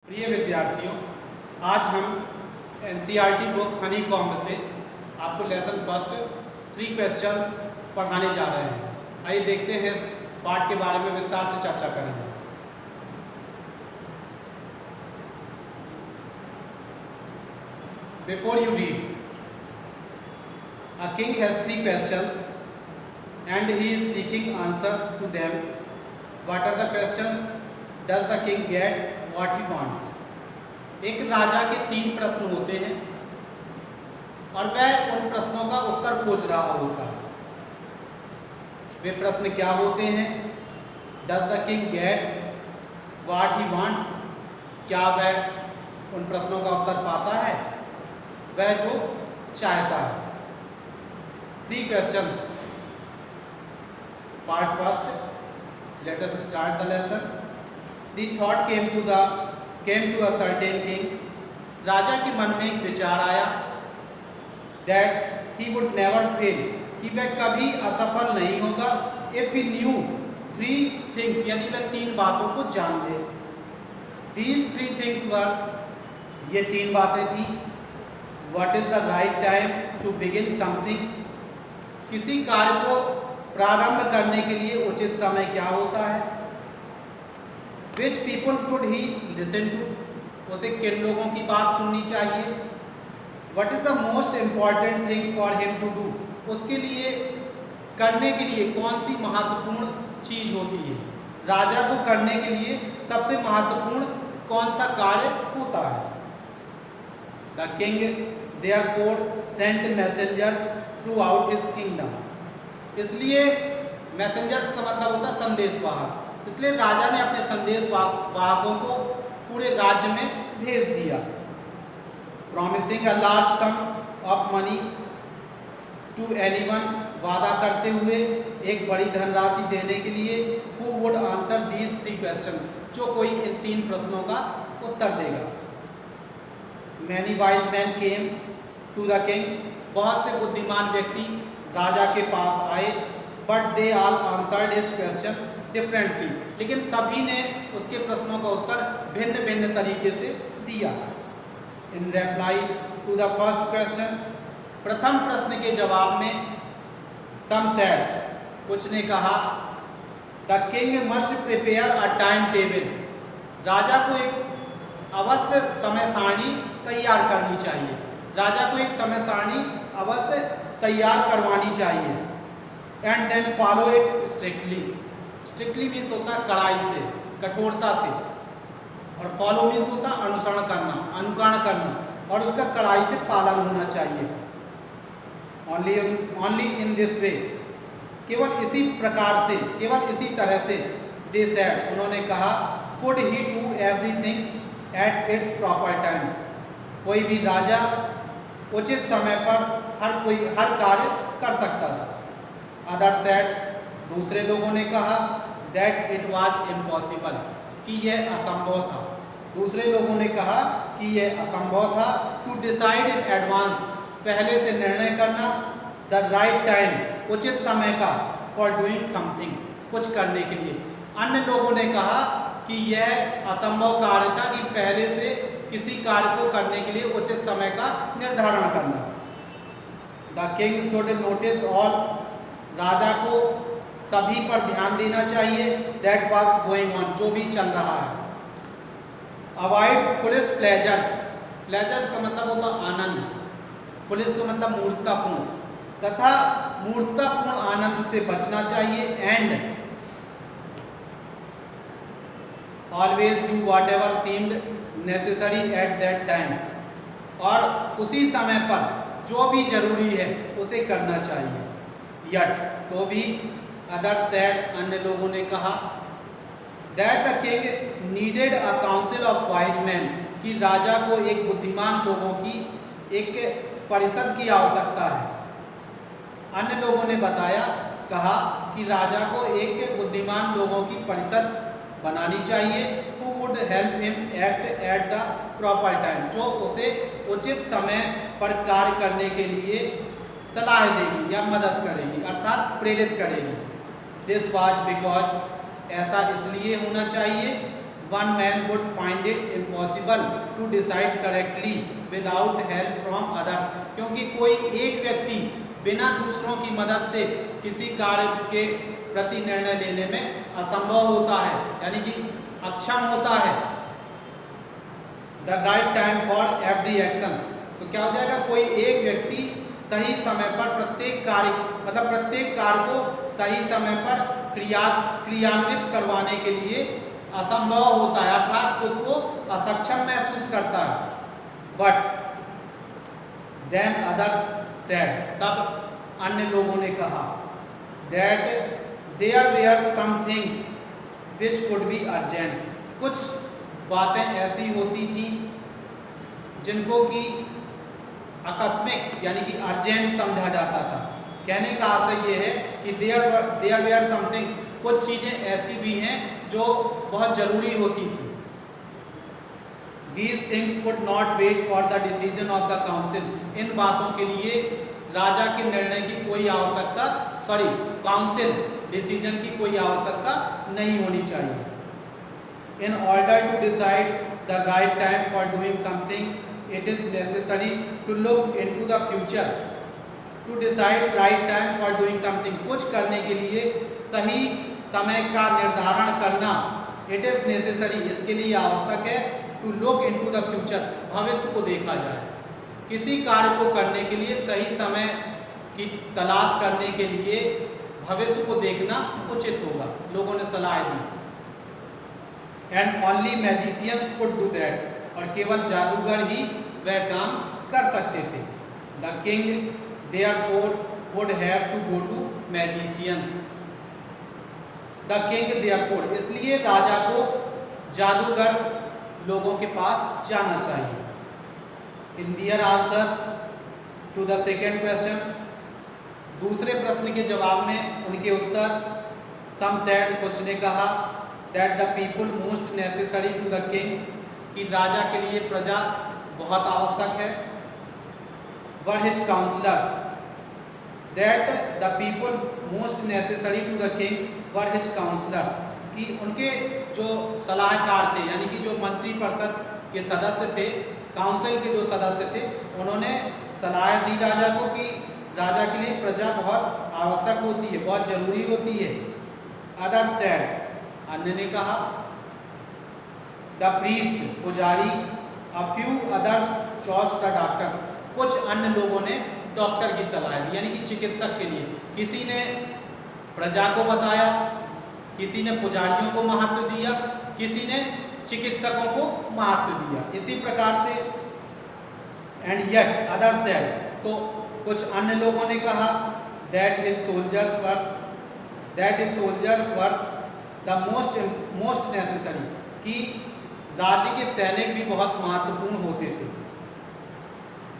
प्रिय विद्यार्थियों, आज हम एनसीईआरटी बुक हनीकॉम्ब से आपको लेसन फर्स्ट 3 क्वेश्चंस पढ़ाने जा रहे हैं। आइए देखते हैं इस पाठ के बारे में विस्तार से चर्चा करेंगे। Before you read, a king has 3 questions and he is seeking answers to them. What are the questions? Does the king get what he wants? एक राजा के 3 प्रश्न होते हैं और वह उन प्रश्नों का उत्तर खोज रहा होगा। वे प्रश्न क्या होते हैं? Does the king get what he wants? क्या वह उन प्रश्नों का उत्तर पाता है वह जो चाहता है? 3 questions. Part first. Let us start the lesson. The thought came to a certain king. राजा के मन में एक विचार आया that he would never fail, कि वह कभी असफल नहीं होगा if he knew 3 things, यदि वह 3 बातों को जान ले। These 3 things were, ये 3 बातें थी। What is the right time to begin something? किसी कार्य को प्रारंभ करने के लिए उचित समय क्या होता है? Which people should he listen to? उसे किन लोगों की बात सुननी चाहिए? What is the most important thing for him to do? उसके लिए करने के लिए कौन सी महत्वपूर्ण चीज होती है? राजा को करने के लिए सबसे महत्वपूर्ण कौन सा कार्य होता है? The king therefore sent messengers throughout his kingdom. इसलिए मैसेंजर्स का मतलब होता है संदेशवाहक। इसलिए राजा ने अपने संदेशवाहकों को पूरे राज्य में भेज दिया। Promising a large sum of money to anyone, वादा करते हुए एक बड़ी धनराशि देने के लिए who would answer these 3 questions, जो कोई इन 3 प्रश्नों का उत्तर देगा। Many wise men came to the king. बहुत से बुद्धिमान व्यक्ति राजा के पास आए, but they all answered his question differently. लेकिन सभी ने उसके प्रश्नों का उत्तर भिन्न भिन्न तरीके से दिया। In reply to the first question, प्रथम प्रश्न के जवाब में some said, कुछ ने कहा the king must prepare a timetable. राजा को एक अवश्य समय सारणी तैयार करनी चाहिए। राजा को एक समय सारणी अवश्य तैयार करवानी चाहिए। And then follow it strictly. Strictly means होता है कड़ाई से, कठोरता से, और फॉलो मीन्स होता है अनुसरण करना, अनुकरण करना, और उसका कड़ाई से पालन होना चाहिए। ओनली इन दिस वे, केवल इसी प्रकार से, केवल इसी तरह से, दे सेड, उन्होंने कहा, could he do everything at its proper time, कोई भी राजा उचित समय पर हर कार्य कर सकता था। अदर सेड, दूसरे लोगों ने कहा, दैट इट वाज इम्पॉसिबल, कि यह असंभव था। दूसरे लोगों ने कहा कि यह असंभव था। टू डिसाइड इन एडवांस, पहले से निर्णय करना। द राइट टाइम, उचित समय का। फॉर डूइंग समथिंग, कुछ करने के लिए। अन्य लोगों ने कहा कि यह असंभव कार्य था कि पहले से किसी कार्य को करने के लिए उचित समय का निर्धारण करना। The king should notice all, राजा को सभी पर ध्यान देना चाहिए। दैट वाज गोइंग ऑन, जो भी चल रहा है। अवॉइड फुलिश प्लेजर्स, प्लेजर्स का मतलब होता आनंद, फुलिश का मतलब मूर्खतापूर्ण, तथा मूर्खतापूर्ण आनंद से बचना चाहिए। And always do what ever seemed necessary at that time, और उसी समय पर जो भी जरूरी है उसे करना चाहिए। यट, तो भी, अदर सेड, अन्य लोगों ने कहा, that the king needed a council of wise man, कि राजा को एक बुद्धिमान लोगों की एक परिषद की आवश्यकता है। अन्य लोगों ने बताया, कहा कि राजा को एक बुद्धिमान लोगों की परिषद बनानी चाहिए। who would help him act at the proper time, जो उसे उचित समय पर कार्य करने के लिए सलाह देगी या मदद करेगी, अर्थात प्रेरित करेगी। दिस वाज बिकॉज, ऐसा इसलिए होना चाहिए one man would find it impossible to decide correctly without help from others, क्योंकि कोई एक व्यक्ति बिना दूसरों की मदद से किसी कार्य के प्रति निर्णय लेने में असंभव होता है, यानी कि अक्षम होता है। The right time for every action, तो क्या हो जाएगा, कोई एक व्यक्ति सही समय पर प्रत्येक कार्य मतलब प्रत्येक कार्य को सही समय पर क्रियान्वित करवाने के लिए असंभव होता है, अर्थात खुद को असक्षम महसूस करता है। बट देन अदर्स सेड, तब अन्य लोगों ने कहा, that there were some things which could be urgent, कुछ बातें ऐसी होती थी जिनको कि आकस्मिक यानी कि अर्जेंट समझा जाता था। कहने का आशय ये है कि देयर वेयर सम थिंग्स, कुछ चीज़ें ऐसी भी हैं जो बहुत ज़रूरी होती थी। These things could not wait for the decision of the council, इन बातों के लिए राजा के निर्णय की कोई आवश्यकता काउंसिल डिसीजन की कोई आवश्यकता नहीं होनी चाहिए। In order to decide the right time for doing something, it is necessary to look into the future. To decide right time for doing something, कुछ करने के लिए सही समय का निर्धारण करना, it is necessary, इसके लिए आवश्यक है, to look into the future, भविष्य को देखा जाए। किसी कार्य को करने के लिए सही समय की तलाश करने के लिए भविष्य को देखना उचित होगा, लोगों ने सलाह दी। And only magicians could do that, और केवल जादूगर ही वह काम कर सकते थे। The king therefore would have to go to magicians, the king therefore, इसलिए राजा को जादूगर लोगों के पास जाना चाहिए। In their answers to the second question, दूसरे प्रश्न के जवाब में उनके उत्तर, सम सेड, कुछ ने कहा, that the people most necessary to the king, कि राजा के लिए प्रजा बहुत आवश्यक है। Were his counsellors, that the people most necessary to the king were his counsellor, कि उनके जो सलाहकार थे यानी कि जो मंत्री परिषद के सदस्य थे, काउंसिल के जो सदस्य थे, उन्होंने सलाह दी राजा को कि राजा के लिए प्रजा बहुत आवश्यक होती है, बहुत जरूरी होती है। अदर सेड, अन्य ने कहा, द प्रीस्ट, पुजारी, a few others choice the doctors, कुछ अन्य लोगों ने डॉक्टर की सलाह दी यानी कि चिकित्सक के लिए। किसी ने प्रजा को बताया, किसी ने पुजारियों को महत्व दिया, किसी ने चिकित्सकों को महत्व दिया, इसी प्रकार से। एंड येट अदर सेड, तो कुछ अन्य लोगों ने कहा, that his soldiers were the most necessary, कि राज्य के सैनिक भी बहुत महत्वपूर्ण होते थे।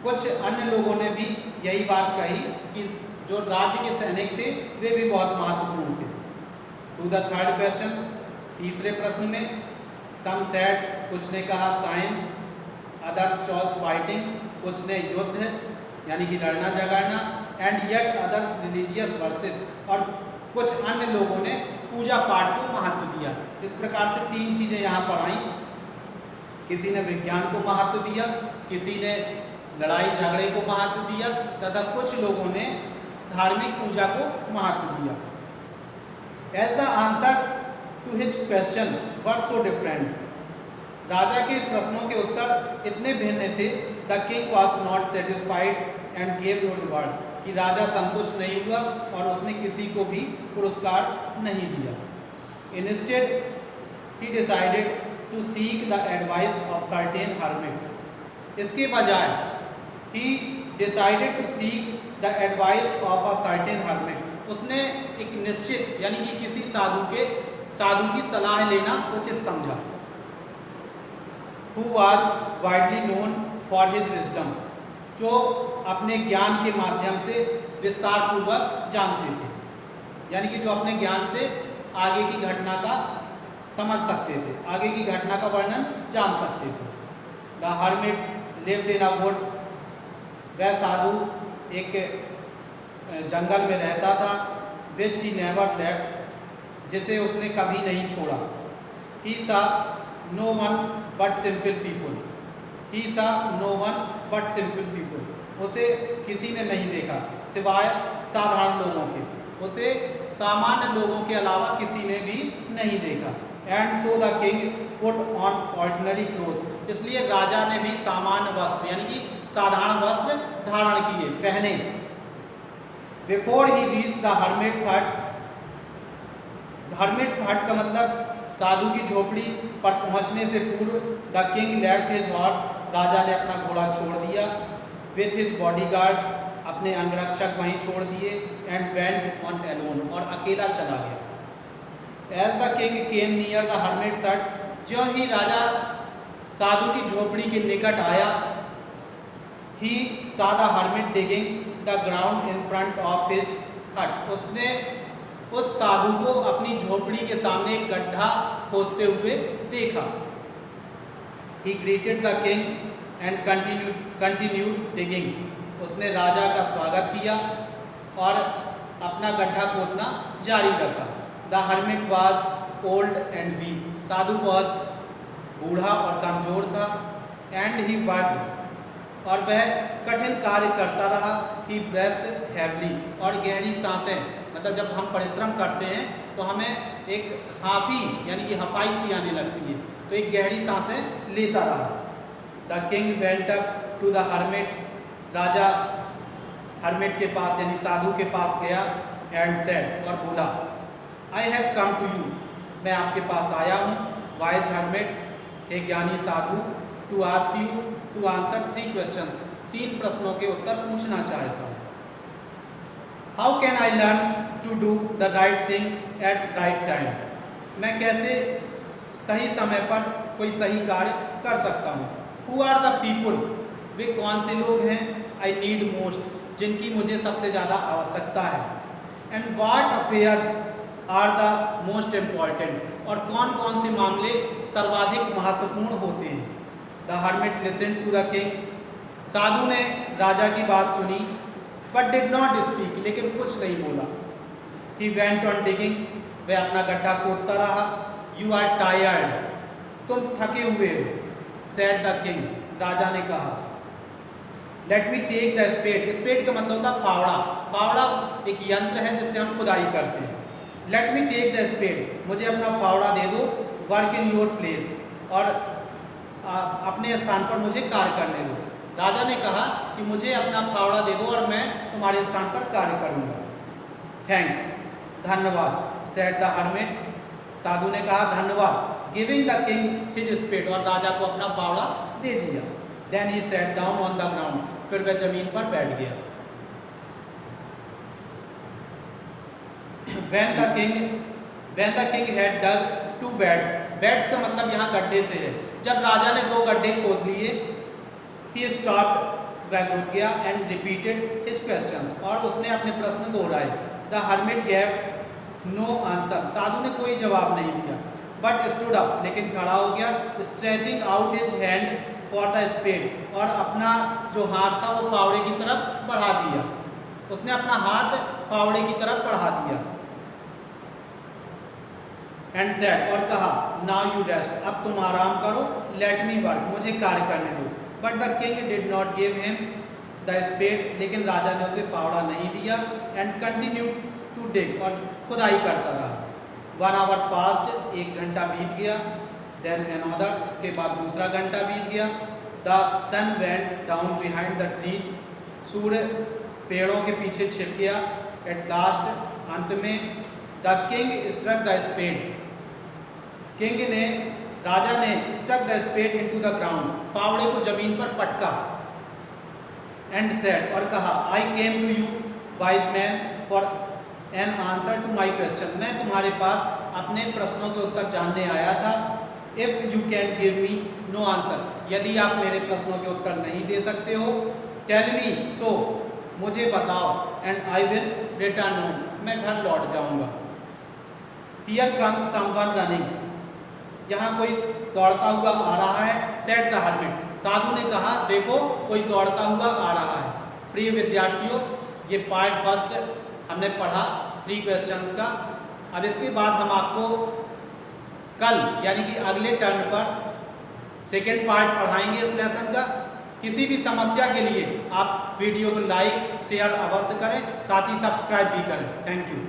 कुछ अन्य लोगों ने भी यही बात कही कि जो राज्य के सैनिक थे वे भी बहुत महत्वपूर्ण थे। टू द थर्ड क्वेश्चन, तीसरे प्रश्न में, सम सेड, कुछ ने कहा साइंस, अदर्स चॉइस फाइटिंग, कुछ ने युद्ध यानी कि लड़ना झगड़ना, and yet others religious worship, और कुछ अन्य लोगों ने पूजा पाठ को महत्व दिया। इस प्रकार से तीन चीज़ें यहाँ पर आई, किसी ने विज्ञान को महत्व दिया, किसी ने लड़ाई झगड़े को महत्व दिया, तथा कुछ लोगों ने धार्मिक पूजा को महत्व दिया। As the answer to his question were so different, राजा के प्रश्नों के उत्तर इतने भिन्न थे, the king was not satisfied and gave no reward, कि राजा संतुष्ट नहीं हुआ और उसने किसी को भी पुरस्कार नहीं दिया। Instead he decided to seek the advice of certain hermit, इसके बजाय he decided to seek the advice of a certain hermit, उसने एक निश्चित यानी कि किसी साधु की सलाह लेना उचित समझा। Who was widely known for his wisdom, जो अपने ज्ञान के माध्यम से विस्तार पूर्वक जानते थे, यानी कि जो अपने ज्ञान से आगे की घटना का समझ सकते थे, आगे की घटना का वर्णन जान सकते थे। The hermit lived in a would, वह साधु एक जंगल में रहता था, विच ही नेवर लेफ्ट, जिसे उसने कभी नहीं छोड़ा। He saw no one but simple people. He saw no one but simple people. उसे किसी ने नहीं देखा सिवाय साधारण लोगों के, उसे सामान्य लोगों के अलावा किसी ने भी नहीं देखा. And so the king put on ordinary clothes. इसलिए राजा ने भी सामान्य वस्त्र यानी कि साधारण वस्त्र धारण किए, पहने. Before he reached the hermit's hut. hermit's hut का मतलब साधु की झोपड़ी पर पहुंचने से पूर्व the king left his horse. राजा ने अपना घोड़ा छोड़ दिया. विथ हिज बॉडीगार्ड, अपने अंगरक्षक वहीं छोड़ दिए. एंड वेंट ऑन एलोन, और अकेला चला गया. As the king came near the hermit's hut, जो ही राजा साधु की झोपड़ी के निकट आया, ही सा the hermit digging the ground in front of his हट. उसने उस साधु को अपनी झोपड़ी के सामने एक गड्ढा खोदते हुए देखा. He greeted the king and continued digging. उसने राजा का स्वागत किया और अपना गड्ढा खोदना जारी रखा. The hermit was old and weak. साधु बहुत बूढ़ा और कमजोर था. And he worked, और वह कठिन कार्य करता रहा. He breathed heavily, और गहरी सांसें, मतलब जब हम परिश्रम करते हैं तो हमें एक हाफी यानी कि हफाई सी आने लगती है, तो एक गहरी सांसें लेता रहा. The king went up to the hermit. राजा हर्मिट के पास यानी साधु के पास गया. एंड सेड, और बोला, I have come to you, मैं आपके पास आया हूँ. वाइज हर्मिट, एक ज्ञानी साधु. To ask you to answer 3 questions, 3 प्रश्नों के उत्तर पूछना चाहता हूँ. How can I learn to do the right thing at right time. मैं कैसे सही समय पर कोई सही कार्य कर सकता हूँ. हु आर द पीपुल, वे कौन से लोग हैं. आई नीड मोस्ट, जिनकी मुझे सबसे ज़्यादा आवश्यकता है. And what affairs are the most important, और कौन कौन से मामले सर्वाधिक महत्वपूर्ण होते हैं. The hermit listen to the king. साधु ने राजा की बात सुनी, बट डिड नॉट स्पीक, लेकिन कुछ नहीं बोला. ही वेंट ऑन डिगिंग, वह अपना गड्ढा खोदता रहा. यू आर टायर्ड, तुम थके हुए हो. सेड द किंग, राजा ने कहा. Let me take the spade. Spade का मतलब होता है फावड़ा. फावड़ा एक यंत्र है जिससे हम खुदाई करते हैं. Let me take the spade, मुझे अपना फावड़ा दे दो. वर्क इन योर प्लेस, और अपने स्थान पर मुझे कार्य करने दो. राजा ने कहा कि मुझे अपना फावड़ा दे दो और मैं तुम्हारे स्थान पर कार्य करूँगा. थैंक्स, धन्यवाद. सेड द हर्मिट, साधु ने कहा धन्यवाद. Giving the king his spade, और राजा को अपना फावड़ा दे दिया. Then he sat down on the ground, फिर वह जमीन पर बैठ गया. When the king had dug 2 beds, beds का मतलब यहाँ गड्ढे से है. जब राजा ने 2 गड्ढे खोद लिए, he stopped, वह रुक गया. and repeated his questions, और उसने अपने प्रश्न दोहराए. the hermit gave no answer, साधु ने कोई जवाब नहीं दिया. but stood up, लेकिन खड़ा हो गया. stretching out his hand for the spade, और अपना जो हाथ था वो फावड़े की तरफ बढ़ा दिया. उसने अपना हाथ फावड़े की तरफ बढ़ा दिया. एंड सेड, और कहा, नाउ यू रेस्ट, अब तुम आराम करो. लेट मी वर्क, मुझे कार्य करने दो. But the king did not give him the spade, लेकिन राजा ने उसे फावड़ा नहीं दिया. एंड कंटिन्यू टू डिग, और खुदाई करता रहा. 1 hour पास्ट, 1 घंटा बीत गया. देन अनदर, इसके बाद दूसरा घंटा बीत गया. The sun went down behind the trees, सूर्य पेड़ों के पीछे छिप गया. एट लास्ट, अंत में, the king struck the spade, king ने, राजा ने struck the spade into the ground, फावड़े को जमीन पर पटका. एंड सेड, और कहा, I came to you wise man for an answer to my question, मैं तुम्हारे पास अपने प्रश्नों के उत्तर जानने आया था. If you can give me know answer, यदि आप मेरे प्रश्नों के उत्तर नहीं दे सकते हो, टेल मी सो, मुझे बताओ. And I will return home, मैं घर लौट जाऊंगा. हियर कम्स समवन रनिंग, यहाँ कोई दौड़ता हुआ आ रहा है. सेड द हर्मिट, साधु ने कहा, देखो कोई दौड़ता हुआ आ रहा है. प्रिय विद्यार्थियों, ये पार्ट फर्स्ट हमने पढ़ा 3 क्वेश्चंस का. अब इसके बाद हम आपको कल यानी कि अगले टर्न पर सेकेंड पार्ट पढ़ाएंगे इस लेसन का। किसी भी समस्या के लिए आप वीडियो को लाइक शेयर अवश्य करें, साथ ही सब्सक्राइब भी करें। Thank you.